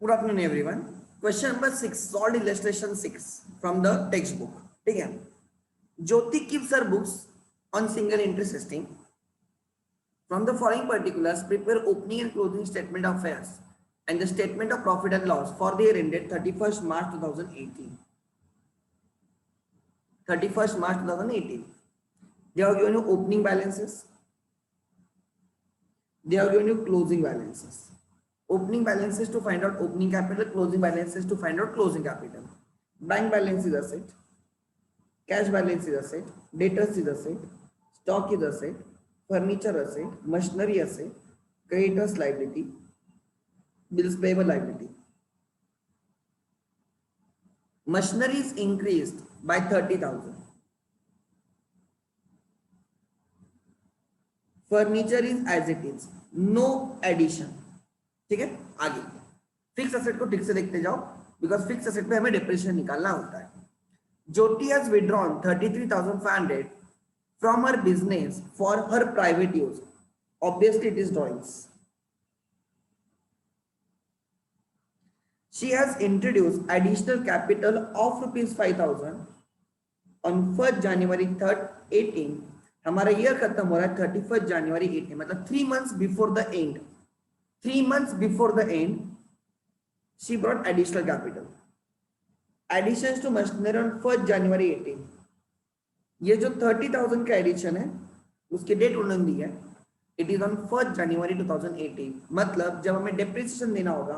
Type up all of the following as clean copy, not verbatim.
Good afternoon, everyone. Question number 6, solved illustration 6 from the textbook. ठीक है. Jyoti keeps her books on single entry system. From the following particulars, prepare opening and closing statement of affairs and the statement of profit and loss for the year ended 31st March 2018. 31st March 2018. They have given you opening balances. They have given you closing balances. Opening balances to find out opening capital, closing balances to find out closing capital. Bank balance is asset, cash balance is asset, debtors is asset, stock is asset, furniture asset, machinery asset, creditors liability, bills payable liability. Machinery is increased by 30,000. Furniture is as it is, no addition. ठीक है. आगे fix asset को ठीक से देखते जाओ because fix asset पे हमें डिप्रेशन निकालना होता है. Jyoti has withdrawn 33,500 from her business for her private use. Obviously it is drawings. She has introduced additional capital of ₹5,000 on 1st January 18. हमारा ईयर खत्म हो रहा है 31st January 18, मतलब 3 months before the end. 3 months before the end, she brought additional capital. Additions to machinery on 1st January 18. ये जो 30,000 का addition है उसकी डेट उन्होंने दी है. It is on 1st January 2018. मतलब जब हमें डेप्रिसिएशन देना होगा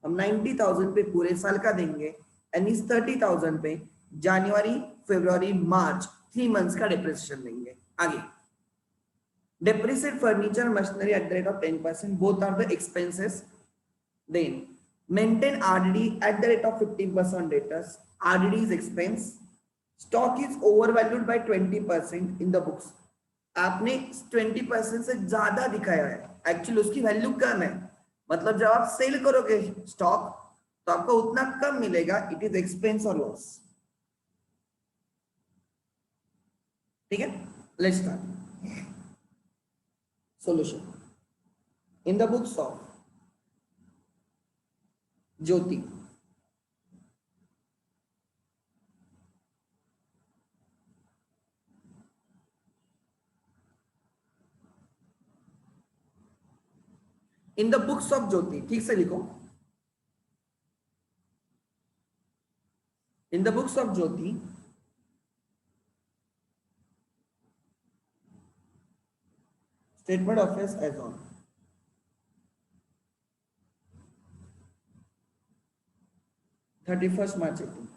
हम 90,000 पे पूरे साल का देंगे एंड इस 30,000 पे जनवरी, फरवरी, मार्च 3 months का डेप्रिसिएशन देंगे. आगे depreciate furniture and machinery at the rate of 10%. Both are the expenses. Then maintain RDD at the rate of 15% on debtors. RDD is expense. Stock is overvalued by 20% in the books. आपने 20% से ज्यादा दिखाया है. Actually उसकी value कम है. मतलब जब आप सेल करोगे स्टॉक तो आपको उतना कम मिलेगा. इट इज एक्सपेंस और लॉस. ठीक है. Let's start. Solution. In the books of Jyoti, in the books of Jyoti, ठीक से लिखो. In the books of Jyoti, statement of affairs as on 31st March 18.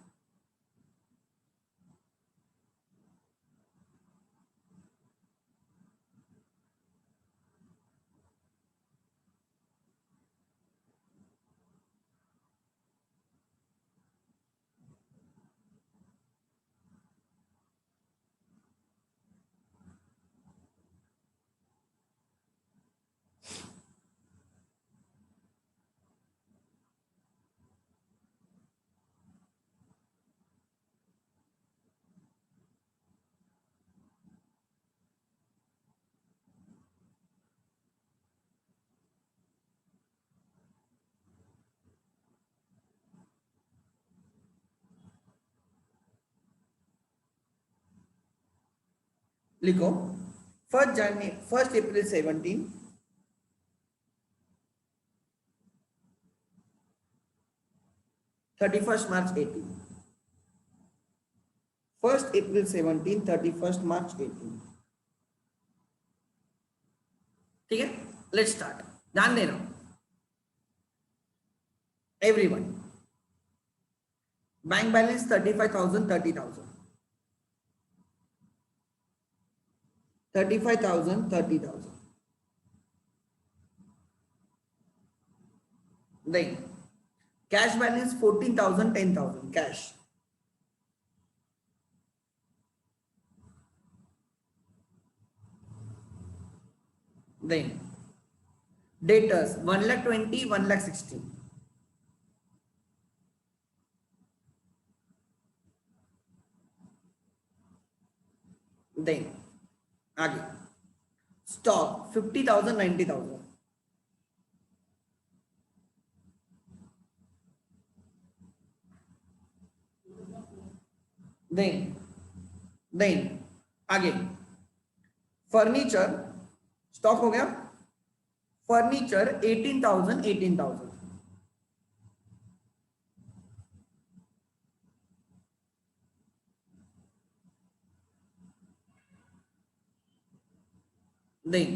लिखो 1st April 17, 31st March 18. 1st April 17, 31st March 18. ठीक है. Let's start. ध्यान देना everyone. Bank balance 35,000, 30,000, 35,000, 30,000. Then cash balance 14,000, 10,000 cash. Then debtors 1,20,000, 1,60,000. Then आगे stock 50,000, 90,000. Then आगे furniture stock हो गया, furniture 18,000 then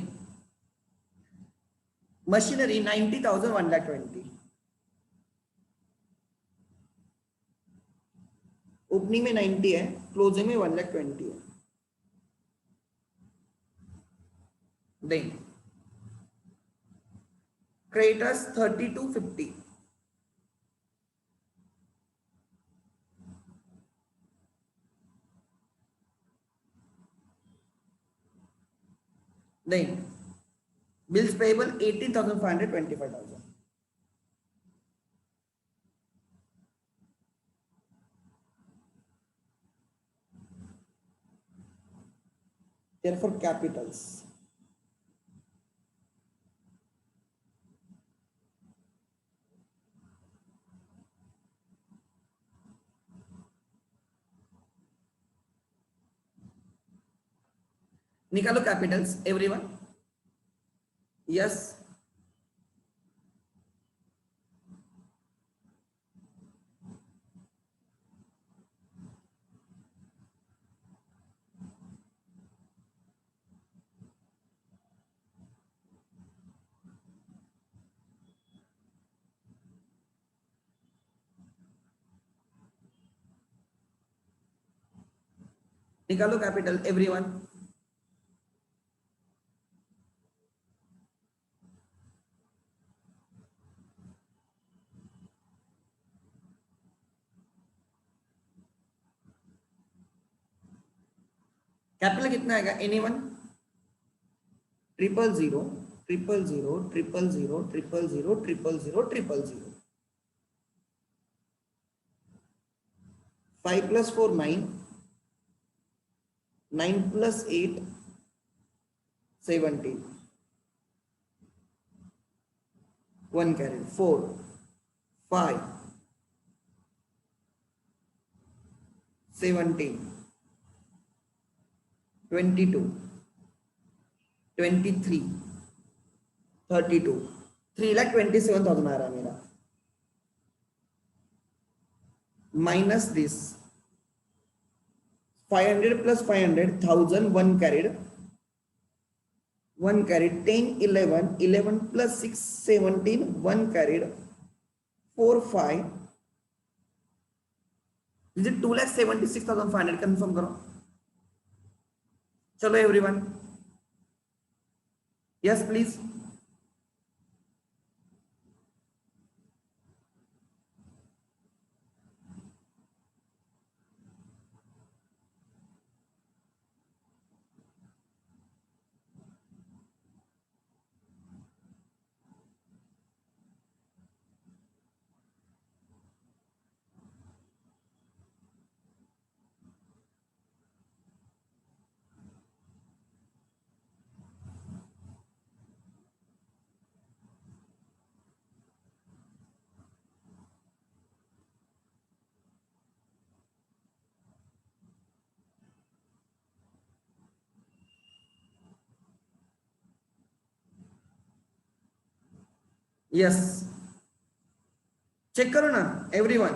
machinery 90,000 1,20,000, opening में 90 है, क्लोजिंग में 1,20,000 है। Then creditors 3250, then bills payable 18,500 25,000, therefore capitals निकालो कैपिटल्स एवरीवन, यस निकालो कैपिटल एवरीवन, कैपिटल कितना आएगा एनीवन, 000 000 000 000 000 000, 5 + 4 9, 9 + 8 17, 1 carry 4 5 17 22 23 32, 3,27,000 आ रहा है मेरा, minus this 500 + 500 1,000 1 carried 10 11 11 + 6 17 1 carried 4 5, is it 2,76,500, confirm करो, चलो everyone, yes please, yes check करो ना एवरीवन,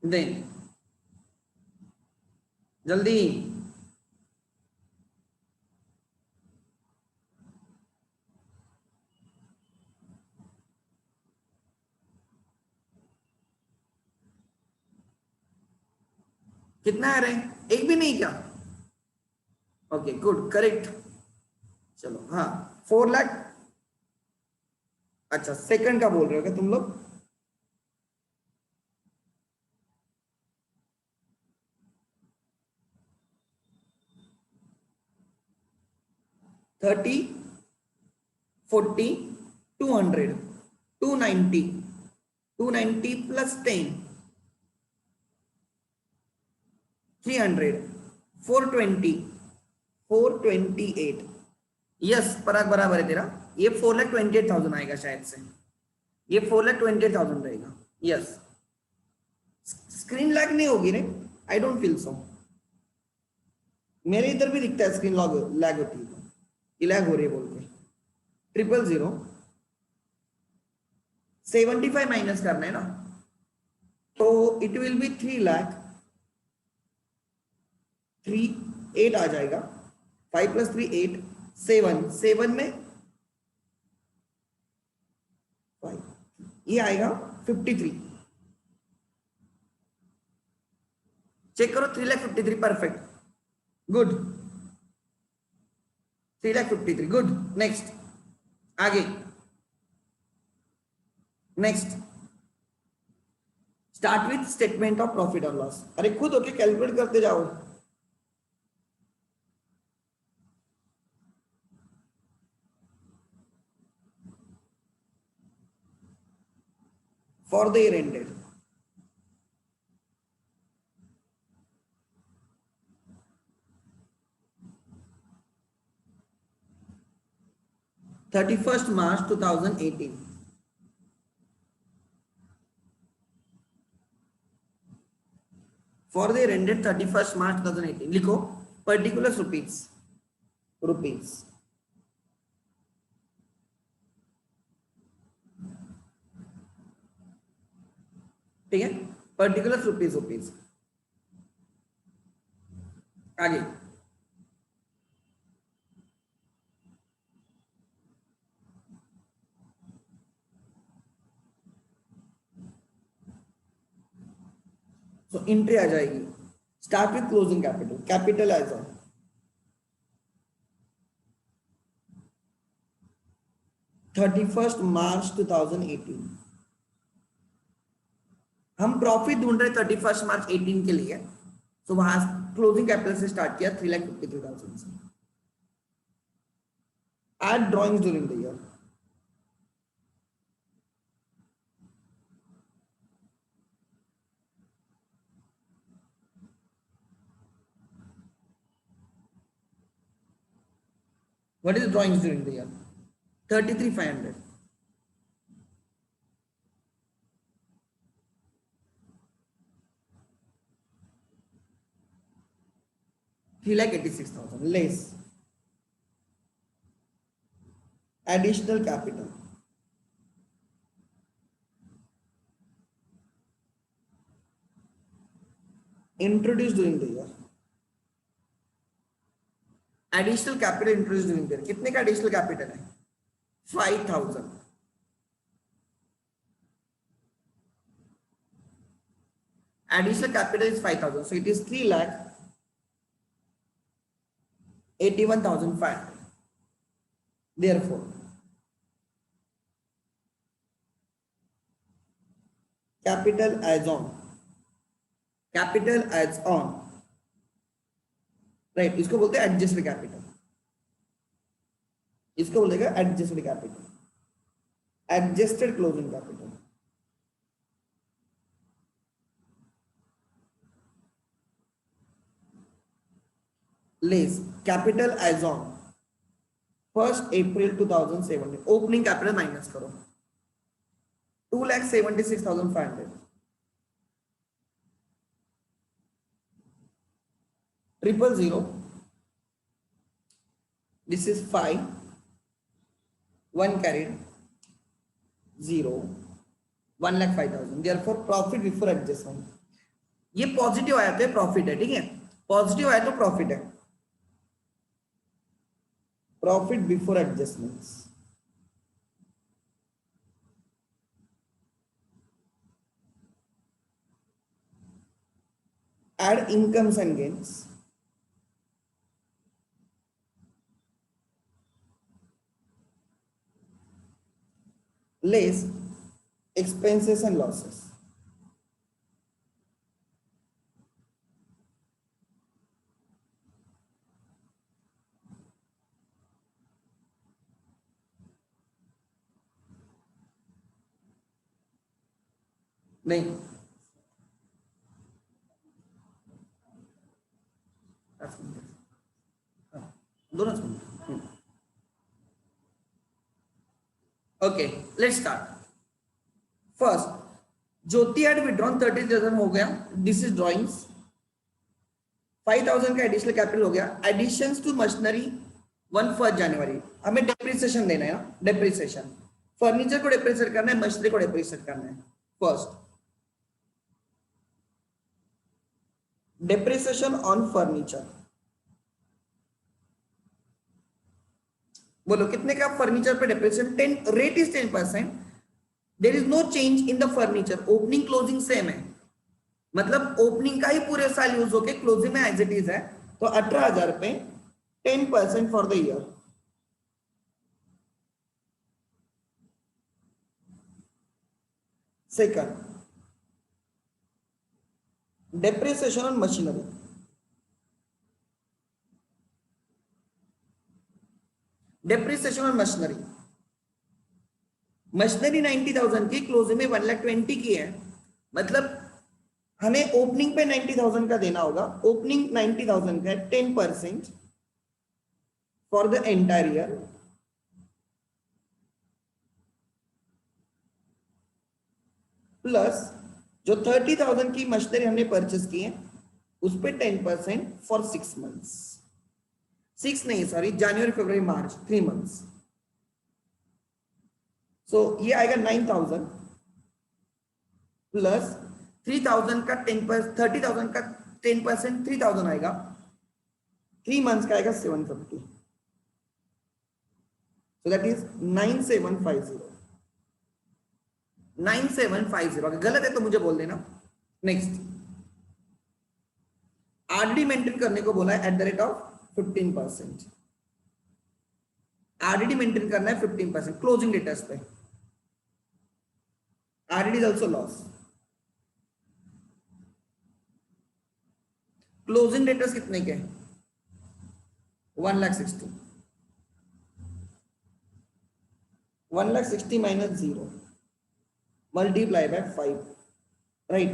देन जल्दी, कितना आ रहे हैं, एक भी नहीं क्या, ओके गुड करेक्ट, चलो हाँ 4 लाख, अच्छा सेकंड का बोल रहे हो क्या तुम लोग, थर्टी 40 200 290 290 + 10 300 420 428, यस पराग बराबर है तेरा, ये 4,28,000 आएगा शायद से, ये 4,28,000 रहेगा। यस स्क्रीन लैग नहीं होगी रे, आई डोंट फील सो, मेरे इधर भी दिखता है स्क्रीन लॉग लैग होती है तो लैग हो रही है बोल के। 0,000 75 माइनस करना है ना, तो इट विल बी 3,08 आ जाएगा। 5 + 3 8, 7 7 में 5, ये आएगा 53। चेक करो 3,53 परफेक्ट, गुड 3,53 गुड। नेक्स्ट आगे, next start with statement of profit और लॉस। अरे खुद होके कैलकुलेट करते जाओ। For the year ended, March 31, 2018, for the year ended 31 March 2018 लिखो, पर्टिकुलर रुपीज, रुपीज ठीक है, पर्टिकुलर रुपीज, रुपीज आगे। सो एंट्री आ जाएगी, start with closing capital, capital as on 31 March 2018। हम प्रॉफिट ढूंढ रहे 31 March 18 के लिए, तो वहां क्लोजिंग कैपिटल से स्टार्ट किया 3,53,000 से। Add drawings during the year, what is drawings during the year? 33,500, $3,86,000 less additional capital, introduced during the year, additional capital introduce during the year. कितने का एडिशनल कैपिटल है? 5,000। Additional capital is 5,000, so it is 3,81,500। Therefore capital as on, capital as on right, इसको बोलते हैं adjusted capital, इसको बोलेगा adjusted capital, adjusted closing capital. Less capital as on 1 April 2017, opening capital minus करो 2,76,500, 0,000, this is 5, 1 carried 0, 1,05,000, therefore profit before adjustment. ये positive आया तो profit है, ठीक है, पॉजिटिव आया तो प्रॉफिट है, profit before adjustments. Add incomes and gains, less expenses and losses, नहीं दोनों सुन। Okay, let's start. First, Jyoti had withdrawn 30,000 हो गया, दिस इज ड्रॉइंग्स। 5,000 का एडिशनल कैपिटल हो गया। एडिशंस टू मशीनरी 1 जनवरी, हमें डेप्रिसिएशन देना है ना, डेप्रिसिएशन। फर्नीचर को डेप्रिसिएट करना है, मशीनरी को डेप्रिसिएट करना है। फर्स्ट, डेप्रिसिएशन ऑन फर्नीचर, बोलो कितने का फर्नीचर पे depreciation? 10, rate is 10%। There is no change in the furniture, opening closing same है, मतलब ओपनिंग का ही पूरे साल यूज होके क्लोजिंग में एज इट इज है, तो 18,000 पे 10% for the year. Second, depreciation on machinery, depreciation on machinery, machinery 90,000 की, क्लोजिंग में 1,20,000 की है, मतलब हमें ओपनिंग पे 90,000 का देना होगा। ओपनिंग 90,000 का है, 10% for the entire year, plus जो 30,000 की मशीनरी हमने परचेस की है उस पे 10% फॉर 6 मंथ्स, 6 नहीं सॉरी, जनवरी फरवरी मार्च, 3 मंथ्स। सो ये आएगा 9,000 प्लस 3,000 का 10%, 30,000 का 10% 3,000 आएगा, 3 मंथ्स का आएगा 750, सो दैट इज 9750। 9750, अगर गलत है तो मुझे बोल देना। नेक्स्ट, आरडी मेंटेन करने को बोला है at the rate of 15%, RD maintain करना है 15% क्लोजिंग डेटर्स पे। RD is also loss. Closing debtors कितने के? 1,60,000, 1,60,000 minus 0 multiply by 5, right.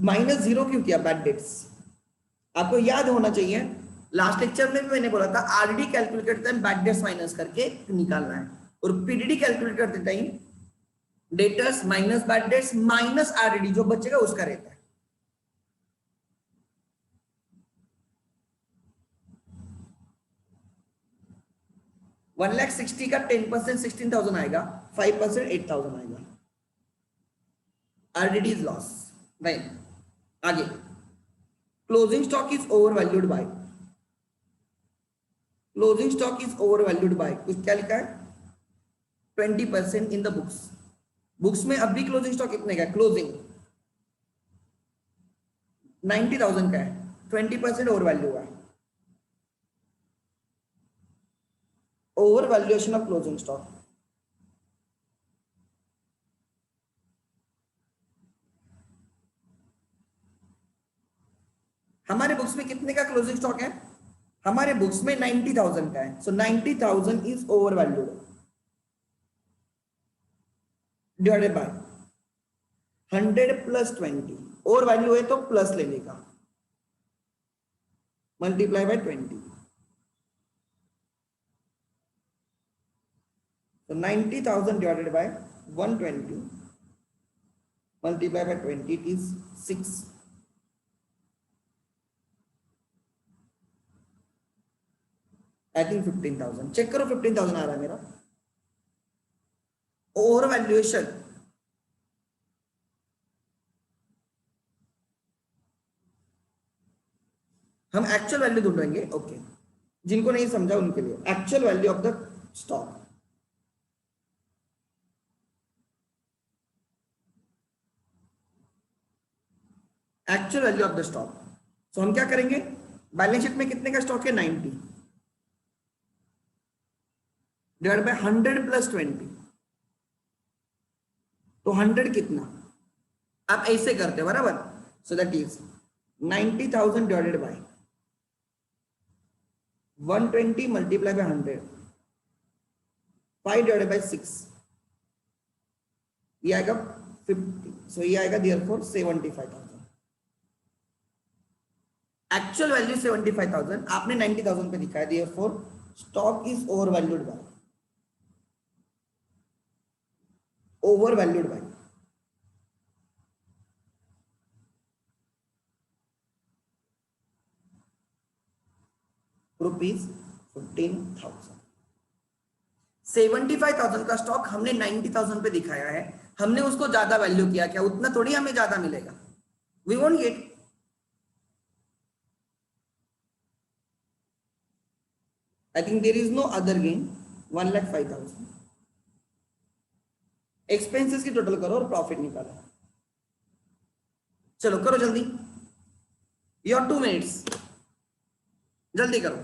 Minus 0 क्यों किया? Bad debts. आपको याद होना चाहिए, लास्ट लेक्चर में भी मैंने बोला था आरडी कैलकुलेट करते टाइम बैड डेट्स माइनस करके निकालना है, और पीडीडी कैलकुलेट करते time debtors minus bad debts minus RD, जो बचेगा उसका रहता है। वन लाख 60 का 10% 16,000 आएगा, 5% 8,000 आएगा। RDD is loss, right. आगे, closing stock is over valued by, closing stock is over valued by, कुछ क्या लिखा है? 20% इन द बुक्स। बुक्स में अभी क्लोजिंग स्टॉक कितने का है? क्लोजिंग 90,000 का है, 20% ओवर वैल्यू हुआ है। Over valuation of closing stock, हमारे बुक्स में कितने का क्लोजिंग स्टॉक है? हमारे बुक्स में 90,000 का है, सो 90,000 is over valued, divided by 100 plus 20, over value है तो प्लस लेने का, मल्टीप्लाई बाय 20, तो 90,000 divided by 120 multiply by 20, it is 6, I think 15,000, check करो 15,000 आ रहा है मेरा। ओवर वैल्यूएशन, हम एक्चुअल वैल्यू ढूंढेंगे, ओके। जिनको नहीं समझा उनके लिए actual value of the stock, actual value of the stock. So हम क्या करेंगे? बैलेंस शीट में कितने का स्टॉक है? 90 डिवाइड बाय 100 प्लस 20, तो 100 कितना? आप ऐसे करते हो बराबर, so that is 90,000 divided by 120 multiply by 100, 5 divided by 6, ये आएगा 50, सो ये आएगा देयरफॉर 75,000। एक्चुअल वैल्यू 75,000, आपने 90,000 पे दिखाया, therefore stock is over valued bye over valued bye ₹15,000। 75,000 का स्टॉक हमने 90,000 पे दिखाया है, हमने उसको ज्यादा वैल्यू किया, क्या उतना थोड़ी हमें ज्यादा मिलेगा? We won't get. I think there is no other gain. 1,05,000 expenses की टोटल करो और प्रॉफिट निकालो। चलो करो जल्दी, योर 2 मिनट्स, जल्दी करो।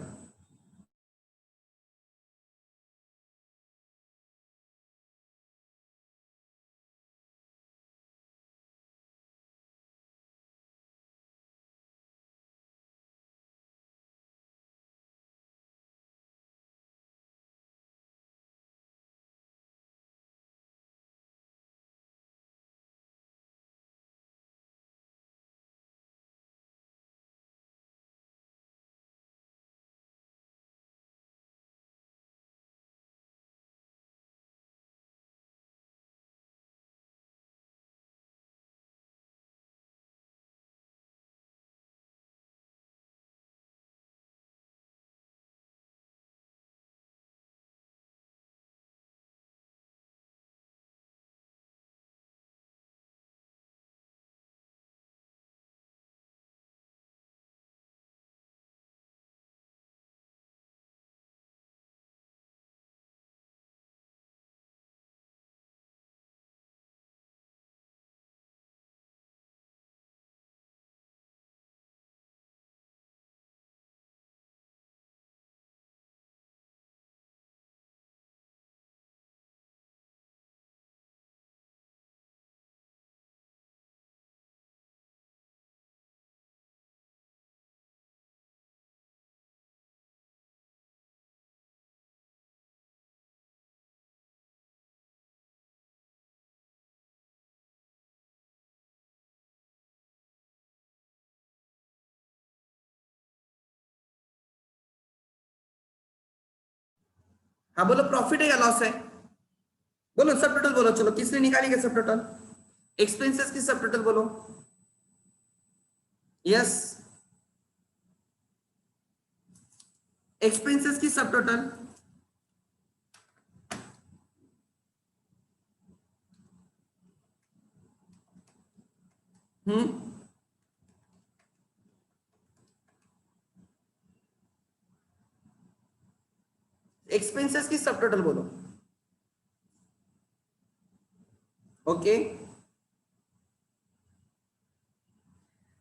हाँ बोलो, प्रॉफिट है या लॉस है? बोलो सब टोटल बोलो, चलो किसने निकालेंगे सब टोटल? एक्सपेंसेस की सब टोटल बोलो। यस, एक्सपेंसेस की सब टोटल। एक्सपेंसेस की सब टोटल बोलो। Okay,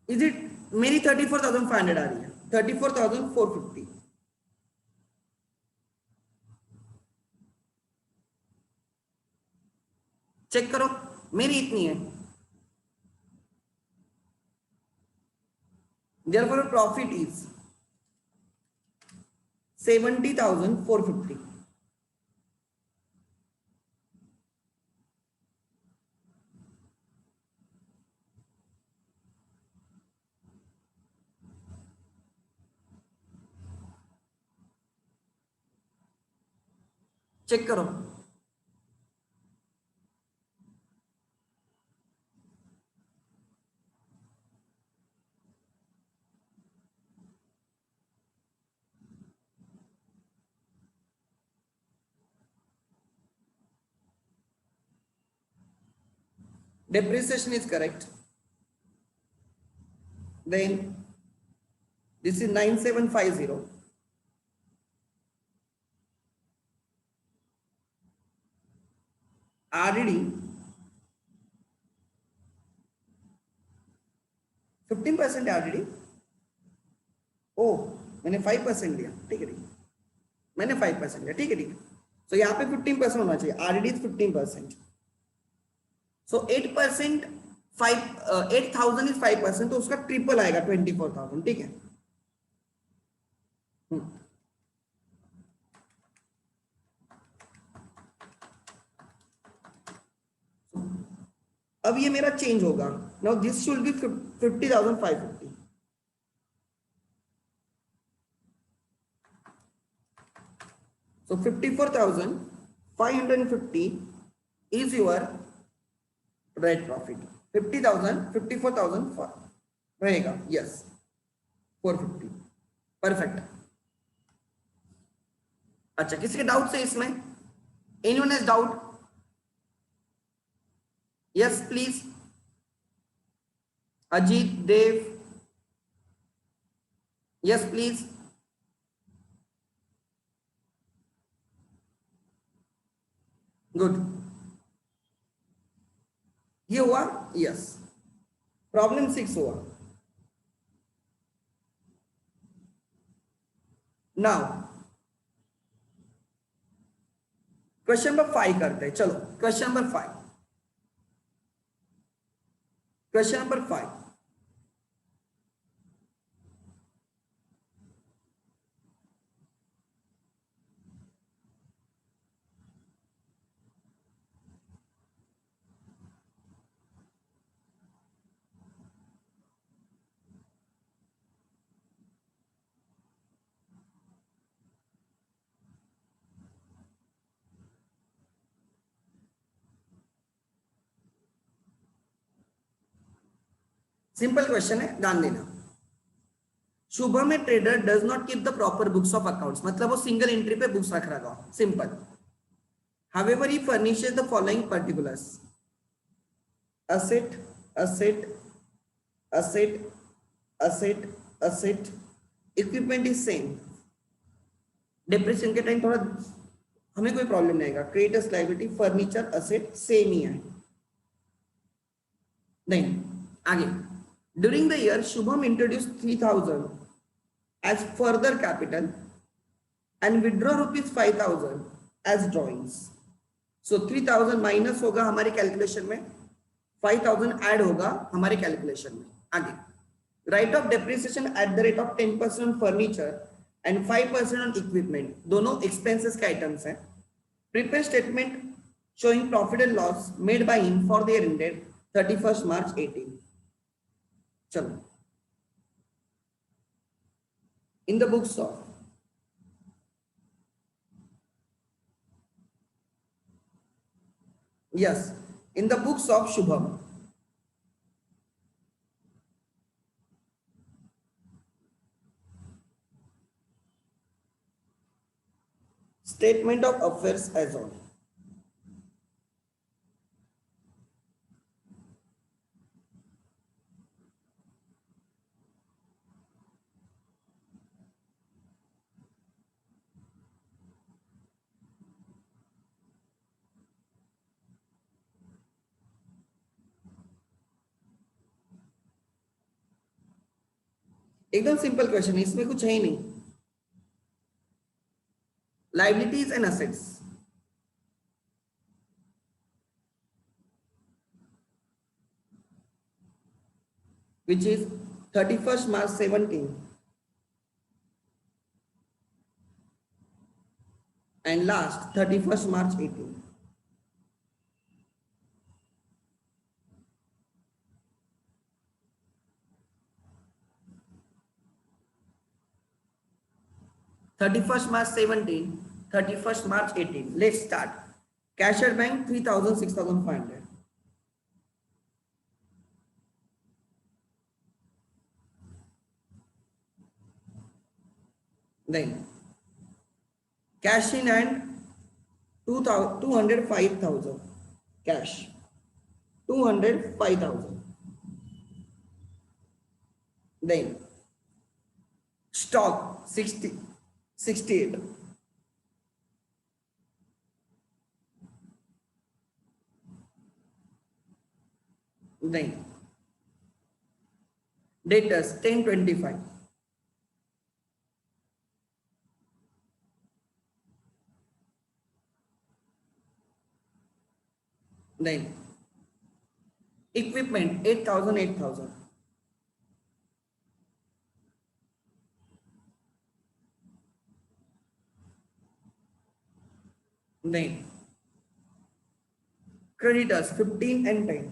is it? मेरी 34,500 आ रही है, 34,450। चेक करो, मेरी इतनी है। Therefore profit is 70,450। चेक करो। Depreciation is correct. Then this is 9750. RDD 15% RDD। ओ, मैंने 5% लिया, ठीक है ठीक है, मैंने 5% लिया, ठीक है ठीक है। सो यहाँ पे 15% होना चाहिए, RDD इज 15%। सो 8%, 8,000 इज 5%, तो उसका ट्रिपल आएगा 24,000, ठीक है। अब ये मेरा चेंज होगा, now this should be 50,550। So 54,550 is your net profit 50,000 54,000 रहेगा, यस 450, परफेक्ट। अच्छा, किसी के डाउट है इसमें? Anyone has doubt? Yes please, Ajit, Dev, yes please. Good, ये हुआ, यस। प्रॉब्लम 6 हुआ। नाउ क्वेश्चन नंबर 5 करते हैं, चलो question number 5, question number 5। Simple question है, ध्यान देना। शुभम में trader does not keep the proper books of accounts, मतलब वो सिंगल एंट्री पे बुक्स रख रहा था, simple. However he furnishes the following particulars: asset, asset, asset, asset, asset, equipment is same. Depreciation के टाइम थोड़ा हमें कोई प्रॉब्लम नहीं आएगा, creditors, liability, furniture, asset same ही है। नहीं, आगे। During the year Shubham introduce 3,000 as further capital and withdraw ₹5,000 as drawings. So 3,000 minus होगा हमारे कैलकुलेशन में, 5,000 ऐड होगा हमारे कैलकुलेशन में। आगे, right of depreciation at the rate of 10% on furniture and 5% on equipment, दोनों एक्सपेंसेस के आइटम्स हैं। Prepare statement showing profit and loss made by him for the year ended 31st March 18. चलो, in the books of yes, in the books of Shubham, statement of affairs as on, एकदम simple question है, इसमें कुछ है ही नहीं। Liabilities and assets, which is 31st March 17 and last 31st March 18. March 17, 31st March 18. Let's start. Cash at bank 3,000, 6,500. Then cash in hand 205,000. Cash 205,000. Then stock 68. Then debtors 1025. Then equipment 8,000, 8,000. Then creditors 15 and 10.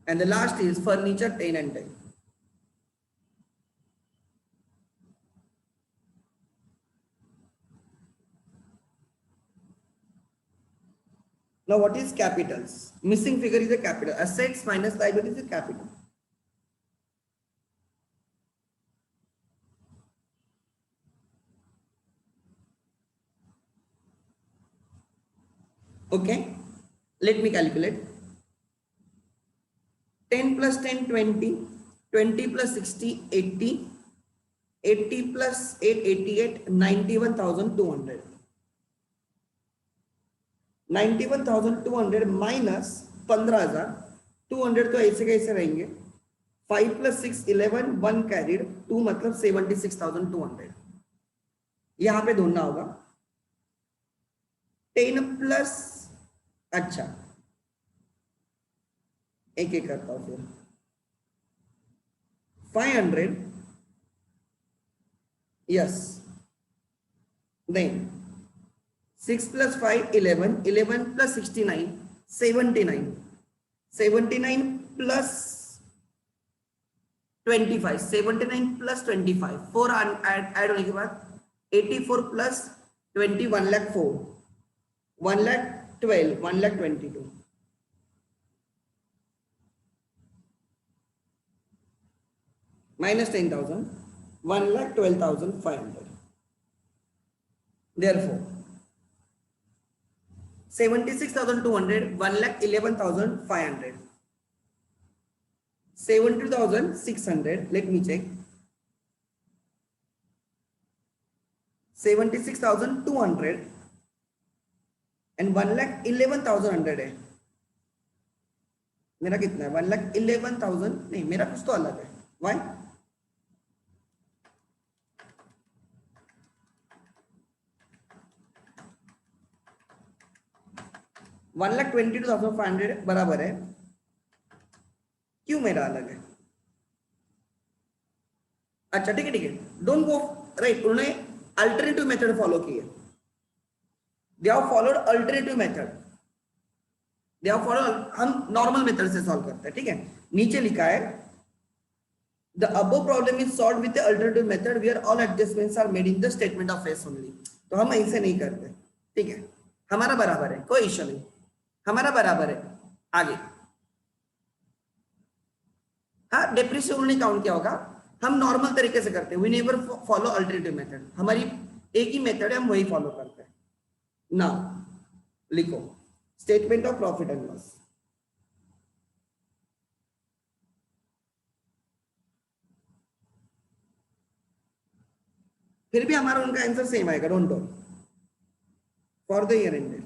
And the last is furniture 10 and 10. Now what is capitals? Missing figure is a capital. Assets minus liabilities is capital. Okay, let me calculate. 10 plus 10, 20. 20 plus 60, 80. 80 plus 8, 88, 91,200. 91,200 minus 15,000. 200 तो ऐसे कैसे रहेंगे. 5 plus 6, 11, 1 carried, 2 मतलब 76,200. यहाँ पे ढूंढना होगा. 10 plus, अच्छा एक एक करता हूँ फिर. 500, yes. Then 6 plus 5, 11. 11 plus 69, 79. 79 plus 25. 79 plus 25. 4 add होने के बाद 84 plus 20, 1 lakh 4. 1 lakh 12, 1 lakh 22. Minus 10,000, 1 lakh 12,500. Therefore, 76,200, 1 lakh 11,500. 70,600, let me check. 76,200 and 1 lakh 11,100 है. मेरा कितना है? 1 lakh 11,000 नहीं, मेरा कुछ तो अलग है. Why? वन लाख 22,500 बराबर है. क्यों मेरा अलग है? अच्छा ठीक है ठीक है. Don't go right. उन्होंने अल्टरनेटिव मेथड फॉलो की है. They have followed alternative method. They have followed. हम नॉर्मल मेथड से सॉल्व करते हैं. ठीक है. नीचे लिखा है the above problem is solved with the alternative method where all adjustments are made in the statement of S only. तो हम ऐसे नहीं करते. ठीक है. हमारा बराबर है, कोई इश्यू नहीं. हमारा बराबर है. आगे हाँ डेप्रिसिएशन उन्होंने काउंट किया होगा. हम नॉर्मल तरीके से करते हैं. We never follow alternative method. हमारी एक ही मेथड है, हम वही फॉलो करते हैं. नाउ लिखो statement of profit and loss. फिर भी हमारा उनका आंसर सेम आएगा. Don't worry. For the year ended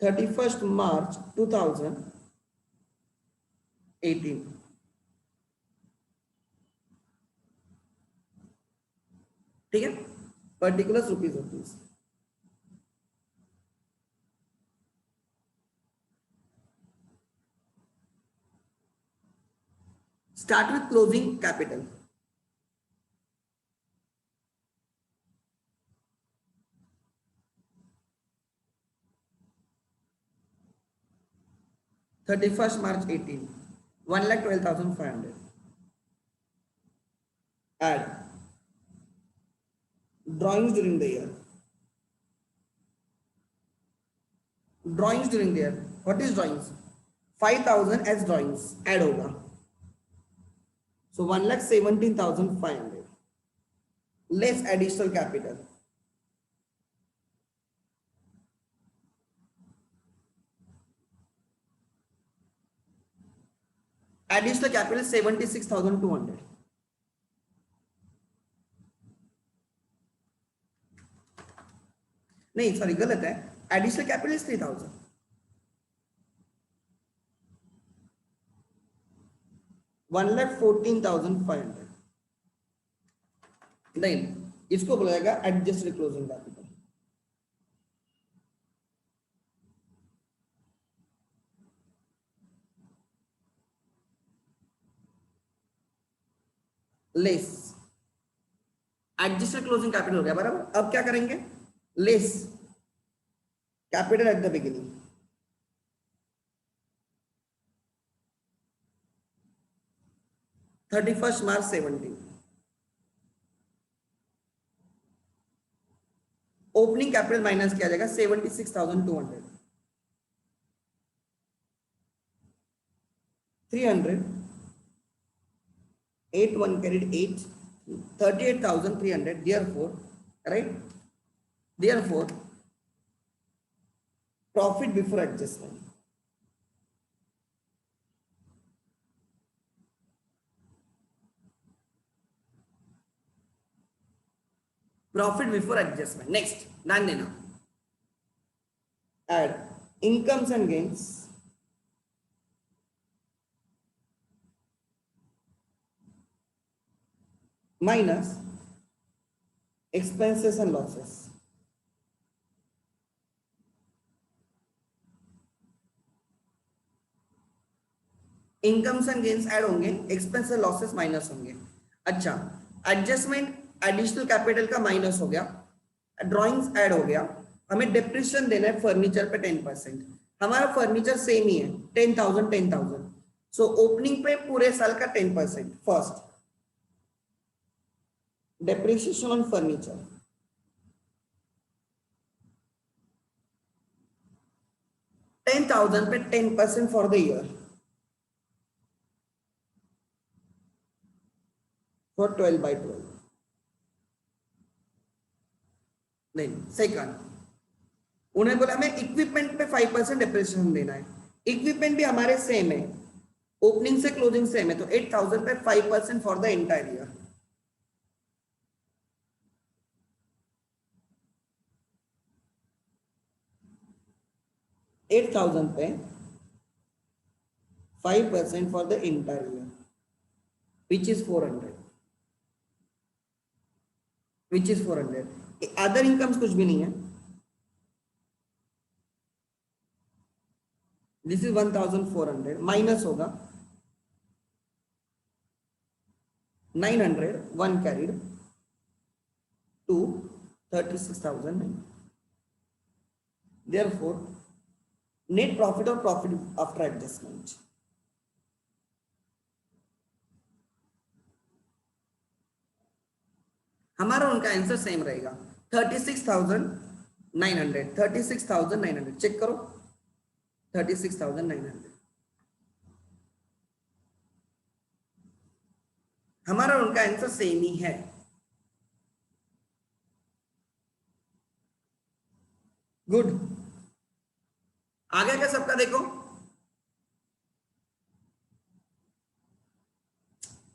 31st March 2018. ठीक है. Particular rupees. Start with closing capital. March 18, 1,12,500. Add drawings during the year. Drawings during the year. What is drawings? 5,000 as drawings. Add होगा. So 1,17,500 less additional capital. Additional capital is 76,200. नहीं sorry गलत है. Additional capital is 3,000. $1,14,500. नहीं इसको बोला जाएगा adjusted closing capital. Less adjusted closing capital हो गया बराबर. अब क्या करेंगे? Less capital at the beginning. 31 March 17, opening capital minus किया जाएगा 76,200, 300, 8 1 carried 8, 38,300, therefore, right, therefore profit before adjustment, profit before adjustment. Next, ध्यान देना, add incomes and gains minus expenses and losses. Incomes and gains add होंगे, expense and losses minus होंगे. अच्छा, adjustment additional capital का minus हो गया, drawings add हो गया, हमें डिप्रिसिएशन देना है फर्नीचर पे 10%. हमारा फर्नीचर सेम ही है 10,000 10,000. सो ओपनिंग पे पूरे साल का 10%. फर्स्ट depreciation on furniture, $10,000 पे 10% for the year for 12 by 12. नहीं, सेकंड उन्हें बोला हमें इक्विपमेंट पे 5% डेप्रिसिएशन देना है. इक्विपमेंट भी हमारे सेम है, ओपनिंग से क्लोजिंग सेम है, तो 8,000 पे 5% फॉर द एंटायर ईयर. 8,000 पे 5% for the entire year, which is 400. Which is 400. Other incomes कुछ भी नहीं है. दिस इज 1,400 माइनस होगा 900 1 carried to 36,000. Therefore, net profit or profit after adjustment. हमारा उनका आंसर सेम रहेगा 36,900. 36,900 चेक करो, 36,900. हमारा उनका आंसर सेम ही है. गुड. आगे क्या सबका देखो,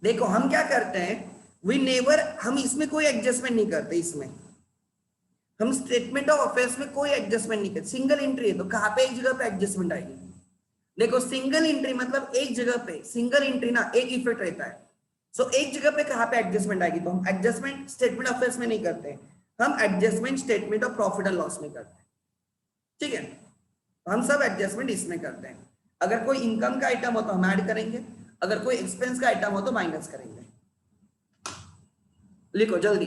देखो हम क्या करते हैं, वी नेवर, हम इसमें कोई एडजस्टमेंट नहीं करते. इसमें हम स्टेटमेंट ऑफ अफेयर्स में कोई एडजस्टमेंट नहीं करते. सिंगल एंट्री है तो कहां पे एक जगह पे एडजस्टमेंट आएगी. देखो सिंगल एंट्री मतलब एक जगह पे, सिंगल एंट्री ना एक इफेक्ट रहता है. सो एक जगह पे कहां पे एडजस्टमेंट आएगी, तो हम एडजस्टमेंट स्टेटमेंट ऑफ अफेयर्स में नहीं करते, हम adjustment statement of profit and loss में करते हैं. ठीक है, हम सब एडजस्टमेंट इसमें करते हैं. अगर कोई इनकम का आइटम हो तो हम ऐड करेंगे, अगर कोई एक्सपेंस का आइटम हो तो माइनस करेंगे. लिखो जल्दी.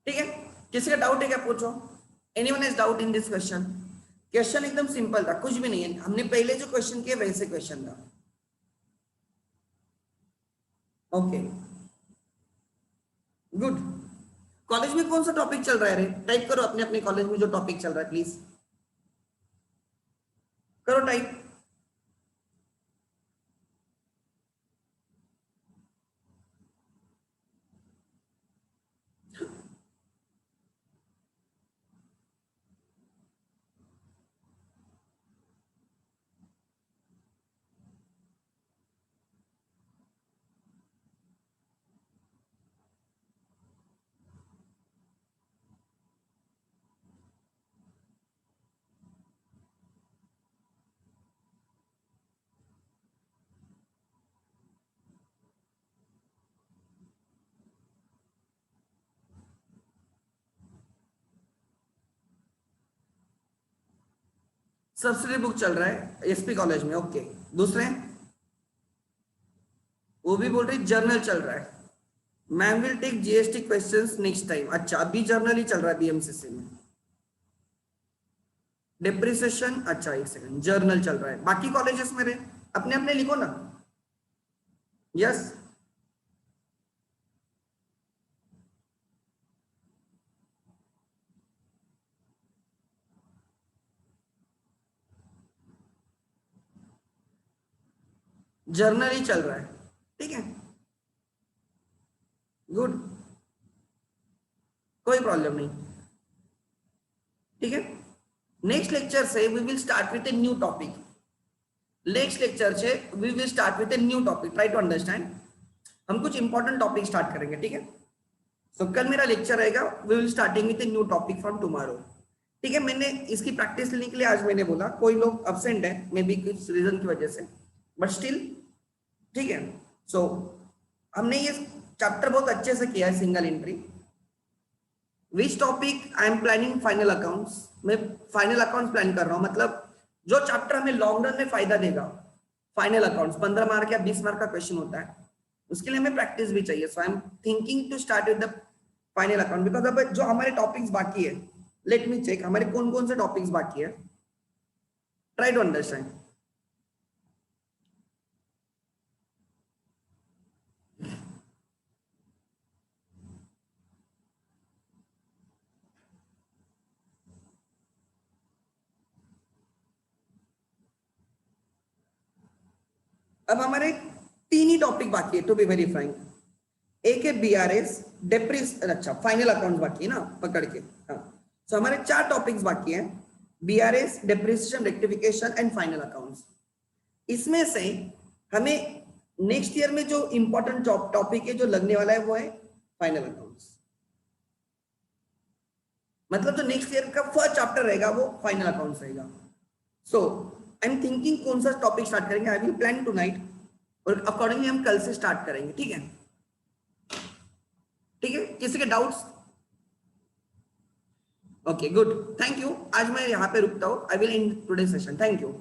ठीक है, किसी का डाउट है क्या, पूछो। Anyone has doubt in this question? Question एकदम सिंपल था, कुछ भी नहीं है, हमने पहले जो क्वेश्चन किया वैसे क्वेश्चन था। Okay good. कॉलेज में कौन सा टॉपिक चल रहा है रे? टाइप करो अपने अपने कॉलेज में जो टॉपिक चल रहा है, प्लीज करो टाइप। सब्सिडी बुक चल रहा है एसपी कॉलेज में, ओके। दूसरे, वो भी बोल रही जर्नल चल रहा है। Ma'am will take GST questions next time. अच्छा, अभी जर्नल ही चल रहा है बीएमसीसी में। डिप्रिसिएशन, अच्छा एक सेकंड, जर्नल चल रहा है। बाकी कॉलेजेस में अपने अपने लिखो ना। यस, जर्नल ही चल रहा है, ठीक है, गुड, कोई प्रॉब्लम नहीं, ठीक है। नेक्स्ट लेक्चर से we will start with a new topic. Next lecture से we will start with a new topic, try to understand. हम कुछ इंपॉर्टेंट टॉपिक स्टार्ट करेंगे, ठीक है। सो कल मेरा लेक्चर रहेगा, we will starting with a new topic from tomorrow, ठीक है। मैंने इसकी प्रैक्टिस लेने के लिए आज मैंने बोला, कोई लोग अब्सेंट है मे बी कुछ रीजन की वजह से, बट स्टिल ठीक है। सो हमने ये चैप्टर बहुत अच्छे से किया है, single entry. Which topic I am planning? Final accounts. मैं फाइनल अकाउंट्स प्लान कर रहा हूं, मतलब जो चैप्टर हमें लॉन्ग रन में फायदा देगा। फाइनल अकाउंट्स 15 मार्क या 20 मार्क का क्वेश्चन होता है, उसके लिए हमें प्रैक्टिस भी चाहिए। So I am thinking to start with the final account, because अब जो हमारे टॉपिक्स बाकी है, लेट मी चेक हमारे कौन कौन से टॉपिक्स बाकी है, ट्राई टू अंडरस्टैंड। अब हमारे 3 ही टॉपिक बाकी है, टू बी वेरी फ्रैंक। एक है बीआरएस, डेप्रिस, अच्छा फाइनल अकाउंट बाकी है ना, पकड़ के। हाँ, तो हमारे 4 टॉपिक्स बाकी हैं, BRS, depreciation, rectification and final accounts. इसमें से हमें नेक्स्ट ईयर में जो इंपॉर्टेंट टॉपिक है जो लगने वाला है वो है फाइनल अकाउंट्स। मतलब जो नेक्स्ट ईयर का फर्स्ट चैप्टर रहेगा वो फाइनल अकाउंट्स रहेगा। सो आई एम थिंकिंग कौन सा टॉपिक स्टार्ट करेंगे, आई विल प्लान टुनाइट, और अकॉर्डिंगली हम कल से स्टार्ट करेंगे, ठीक है। ठीक है, किसी के doubts? Okay good, thank you. आज मैं यहाँ पे रुकता हूँ, I will and today session, thank you.